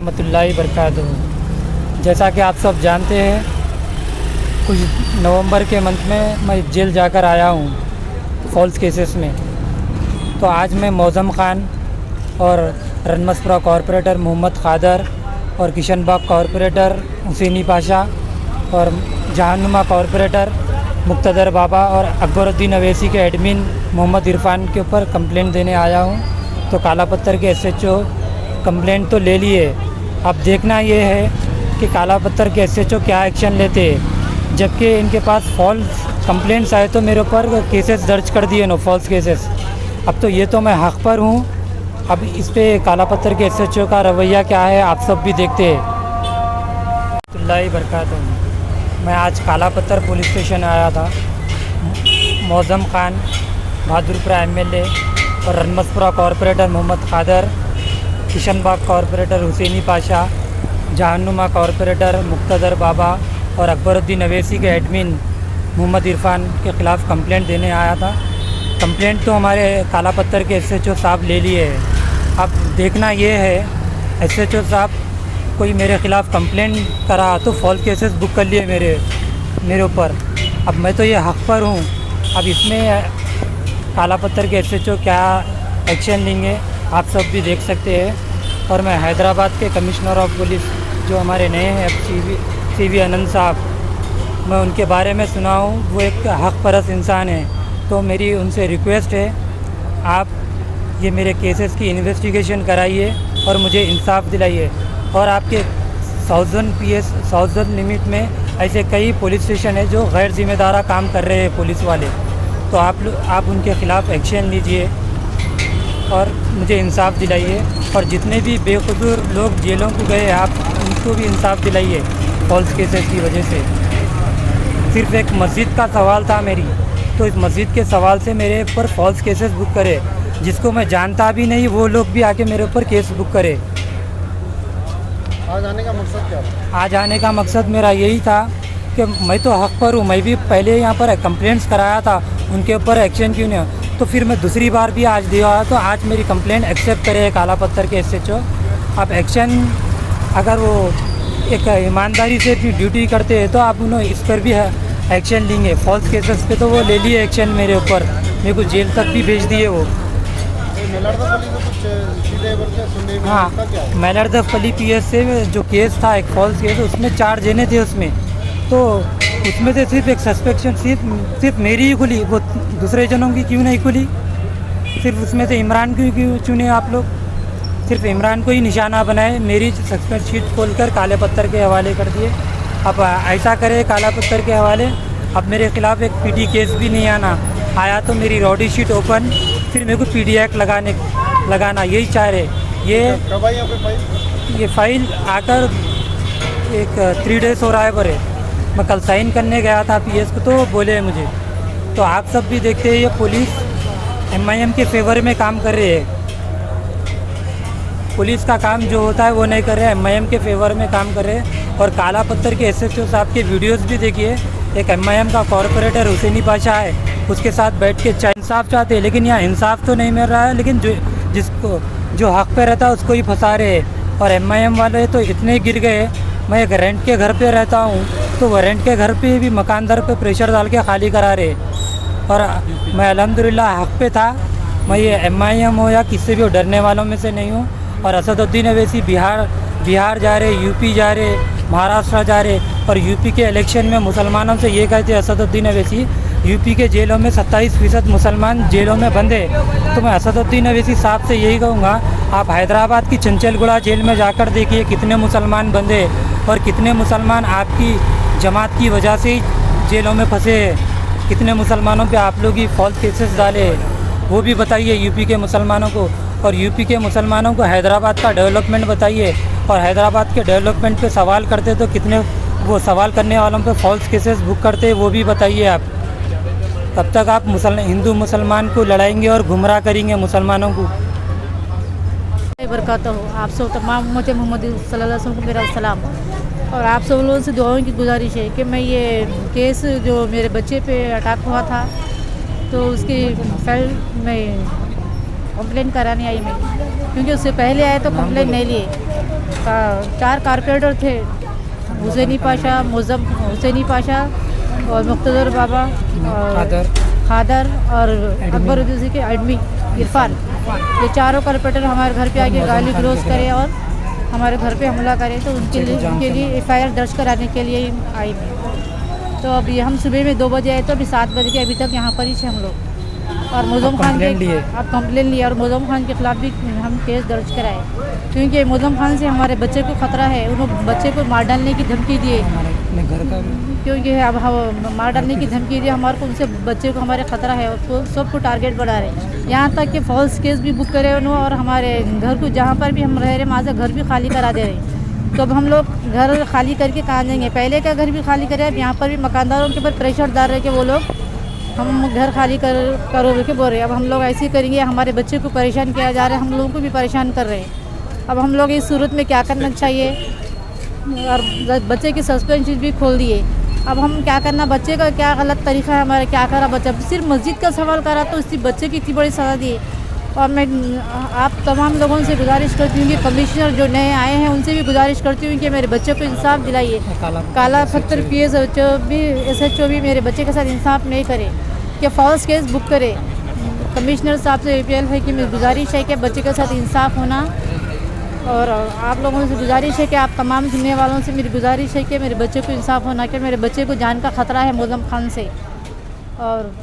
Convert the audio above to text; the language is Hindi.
रहमतुल्लाहि बरकातहू। जैसा कि आप सब जानते हैं, कुछ नवंबर के मंथ में मैं जेल जाकर आया हूँ फॉल्स केसेस में। तो आज मैं मौज़म ख़ान और रनमसपुरा कॉरपोरेटर मोहम्मद ख़ादर और किशनबाग कॉरपोरेटर हुसैनी पाशा और जहानुमा कॉरपोरेटर मुक्तदर बाबा और अकबरुद्दीन अवैसी के एडमिन मोहम्मद इरफान के ऊपर कंप्लेंट देने आया हूँ। तो काला पत्थर के एसएचओ कंप्लेंट तो ले लिए, अब देखना ये है कि काला पत्थर के एसएचओ क्या एक्शन लेते हैं, जबकि इनके पास फॉल्स कंप्लेंट्स आए तो मेरे ऊपर केसेस दर्ज कर दिए नो फॉल्स केसेस। अब तो ये तो मैं हक़ पर हूँ, अब इस पे काला पत्थर के एसएचओ का रवैया क्या है आप सब भी देखते हैं। अल्लाह बरकातहू। मैं आज काला पत्थर पुलिस स्टेशन आया था। मौज़म ख़ान, बहादुरपुरा एमएलए और Ramnaspura corporator Mohammed Khader, Kishanbagh corporator Hussaini Pasha, Jahanuma corporator Muqtadar Baba और अकबरुद्दीन अवैसी के एडमिन मोहम्मद इरफान के ख़िलाफ़ कंप्लेंट देने आया था। कंप्लेंट तो हमारे काला पत्थर के एसएचओ साहब ले लिए है। अब देखना ये है, एसएचओ साहब कोई मेरे ख़िलाफ़ कंप्लेंट करा तो फॉल्स केसेस बुक कर लिए मेरे ऊपर। अब मैं तो ये हक़ पर हूँ, अब इसमें काला पत्थर के एसएचओ क्या एक्शन लेंगे आप सब भी देख सकते हैं। और मैं हैदराबाद के कमिश्नर ऑफ पुलिस जो हमारे नए हैं सीवी आनंद साहब, मैं उनके बारे में सुना हूँ, वो एक हक़ परस्त इंसान है। तो मेरी उनसे रिक्वेस्ट है, आप ये मेरे केसेस की इन्वेस्टिगेशन कराइए और मुझे इंसाफ दिलाइए। और आपके साउथर्न लिमिट में ऐसे कई पुलिस स्टेशन है जो गैर ज़िम्मेदारा काम कर रहे हैं पुलिस वाले, तो आप उनके ख़िलाफ़ एक्शन लीजिए और मुझे इंसाफ दिलाइए। और जितने भी बेकसूर लोग जेलों को गए आप उनको भी इंसाफ दिलाइए फॉल्स केसेस की वजह से। सिर्फ एक मस्जिद का सवाल था मेरी, तो इस मस्जिद के सवाल से मेरे ऊपर फॉल्स केसेस बुक करे, जिसको मैं जानता भी नहीं वो लोग भी आके मेरे ऊपर केस बुक करे। आज आने का मकसद क्या था? आज आने का मकसद मेरा यही था कि मैं तो हक़ पर हूँ, मैं भी पहले यहाँ पर कंप्लेंट्स कराया था, उनके ऊपर एक्शन क्यों नहीं। तो फिर मैं दूसरी बार भी आज दिया, तो आज मेरी कंप्लेंट एक्सेप्ट करे काला पत्थर के एसएचओ। अब एक्शन अगर वो एक ईमानदारी से अपनी ड्यूटी करते हैं तो आप उन्होंने इस पर भी एक्शन लेंगे। फॉल्स केसेस पे तो वो ले लिए एक्शन मेरे ऊपर, मेरे को जेल तक भी भेज दिए वो। हाँ, मैलरदफली पीएस से जो केस था एक फॉल्स केस, उसमें 4 जने थे उसमें, तो उसमें से सिर्फ एक सस्पेक्शन सिर्फ मेरी ही खुली, वो दूसरे जनों की क्यों नहीं खुली? सिर्फ उसमें से इमरान को क्यों चुने आप लोग? सिर्फ इमरान को ही निशाना बनाए, मेरी सस्पेंड शीट खोलकर काले पत्थर के हवाले कर दिए। अब ऐसा करे काला पत्थर के हवाले, अब मेरे ख़िलाफ़ एक पीटी केस भी नहीं आया तो मेरी रॉडी शीट ओपन, फिर मेरे को पीडी एक्ट लगाना यही चाह रहे। ये फाइल आकर एक 3 डेज़ हो रहा है बरे। मैं कल साइन करने गया था पीएस को, तो बोले मुझे। तो आप सब भी देखते हैं, ये पुलिस एमआईएम के फेवर में काम कर रही है। पुलिस का काम जो होता है वो नहीं कर रहे, एमआईएम के फेवर में काम कर रहे हैं। और काला पत्थर के एसएचओ साहब के वीडियोस भी देखिए, एक एमआईएम का कॉरपोरेटर हुसैनी पाशा है, उसके साथ बैठ के इंसाफ चाहते हैं, लेकिन यहाँ इंसाफ तो नहीं मिल रहा है, लेकिन जो हक़ पे रहता है उसको ही फंसा रहे हैं। और एमआईएम वाले तो इतने गिर गए, मैं एक रेंट के घर पे रहता हूँ, तो वो रेंट के घर पे भी मकानदार पे प्रेशर डाल के खाली करा रहे। और मैं अल्हम्दुलिल्लाह हक़ पे था, मैं ये एमआईएम हो या किसी भी डरने वालों में से नहीं हूँ। और असदुद्दीन अवैसी बिहार जा रहे, यूपी जा रहे, महाराष्ट्र जा रहे, और यूपी के इलेक्शन में मुसलमानों से ये कहते असदुद्दीन अवैसी, यूपी के जेलों में 27% मुसलमान जेलों में बंद है। तो मैं असदुद्दीन अवैसी साहब से यही कहूँगा, आप हैदराबाद की चंचलगुड़ा जेल में जाकर देखिए कितने मुसलमान बंद है और कितने मुसलमान आपकी जमात की वजह से ही जेलों में फंसे हैं। कितने मुसलमानों पे आप लोग ही फॉल्स केसेस डाले, वो भी बताइए यूपी के मुसलमानों को। और यूपी के मुसलमानों को हैदराबाद का डेवलपमेंट बताइए, और हैदराबाद के डेवलपमेंट पे सवाल करते तो कितने वो सवाल करने वालों पे फॉल्स केसेस बुक करते वो भी बताइए आप। तब तक आप हिंदू मुसलमान को लड़ाएंगे और गुमराह करेंगे मुसलमानों को। बरकातहू। आप सब तमाम उम्मत मोहम्मद सल्लल्लाहु अलैहि वसल्लम को मेरा सलाम। और आप सब लोगों से दुआओं की गुजारिश है कि मैं ये केस जो मेरे बच्चे पे अटैक हुआ था, तो उसकी फाइल मैं कंप्लेन कराने आई मैं, क्योंकि उससे पहले आए तो कंप्लेन नहीं लिए। 4 कारपोरेटर थे, हुसैनी पाशा, मुज़म हुसैनी पाशा और मुख्तदर बाबा और खादर और अकबरुद्दीन के एडमी इरफान, ये चारों कारपोरेटर हमारे घर पे आके गाली गलौज करे और हमारे घर पे हमला करे, तो उनके लिए FIR दर्ज कराने के लिए आई मैं। तो अभी हम सुबह में 2 बजे आए, तो अभी 7 बज के अभी तक यहाँ पर ही थे हम लोग। और मुज़म खान के आप कंप्लेन लिए और मुज़म खान के ख़िलाफ़ भी हम केस दर्ज कराए, क्योंकि मुज़म खान से हमारे बच्चे को ख़तरा है। उन्होंने बच्चे को मार डालने की धमकी दिए, घर का क्योंकि अब मार डालने की धमकी दी हमारे को, उनसे बच्चे को हमारे ख़तरा है, उसको सबको टारगेट बना रहे हैं। यहाँ तक कि फॉल्स केस भी बुक करे उन्होंने, और हमारे घर को जहाँ पर भी हम रह रहे वहाँ से घर भी खाली करा दे रहे हैं। तो अब हम लोग घर खाली करके कहाँ जाएंगे? पहले का घर भी खाली करे, अब यहाँ पर भी मकानदारों के ऊपर प्रेशर डाल रहे कि वो लोग हम घर खाली करो के बोल रहे हैं। अब हम लोग ऐसे ही करेंगे, हमारे बच्चे को परेशान किया जा रहा है, हम लोगों को भी परेशान कर रहे हैं। अब हम लोग इस सूरत में क्या करना चाहिए? और बच्चे की सस्पेंशन भी खोल दिए, अब हम क्या करना? बच्चे का क्या गलत तरीका है हमारा? क्या करा बच्चा? सिर्फ मस्जिद का सवाल करा तो इसी बच्चे की इतनी बड़ी सज़ा दी। और मैं आप तमाम लोगों से गुजारिश करती हूँ कि कमिश्नर जो नए आए हैं उनसे भी गुजारिश करती हूँ कि मेरे बच्चे को इंसाफ दिलाइए। काला पत्थर PSO भी SHO भी मेरे बच्चे के साथ इंसाफ नहीं करे, कि फॉल्स केस बुक करे। कमिश्नर साहब से अपील है कि मेरी गुजारिश है कि बच्चे के साथ इंसाफ होना, और आप लोगों से गुजारिश है कि आप तमाम सुनने वालों से मेरी गुजारिश है कि मेरे बच्चे को इंसाफ होना, कि मेरे बच्चे को जान का ख़तरा है मुज़म खान से। और